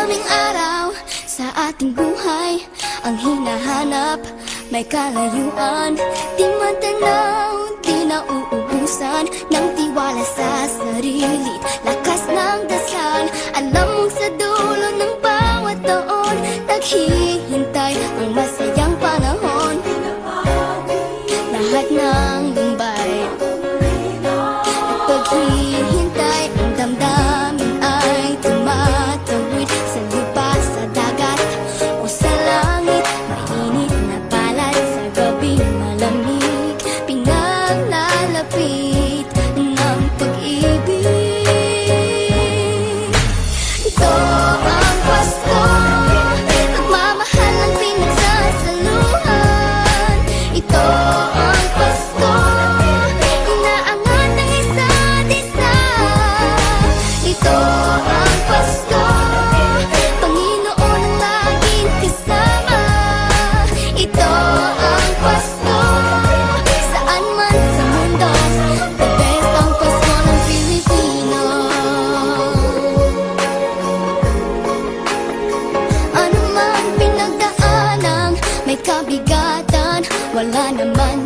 Maraming araw sa ating buhay ang hinahanap, may kalayuan, di matanaw, di nauubusan ng tiwala sa sarili, lakas ng dasal. Alam mong sa dulo ng bawat taon, naghihintay ang masayang panahon. Lahat ng lumbay at paghihintay, ang damdamin ay tumatawid sa lupa, sa dagat o sa langit. Mainit na palad sa gabing malamig, pinaglalapit ng pag-ibig. Ito ang Pasko, pagmamahal ang pinagsasaluhan. Ito ang Pasko, inaangat ang isa't isa. Ito ang Pasko, Panginoon ang laging kasama. Ito ang Pasko, saan man sa mundo, the best ang Pasko ng Pilipino. Ano man pinagdaanang may kabigatan, wala naman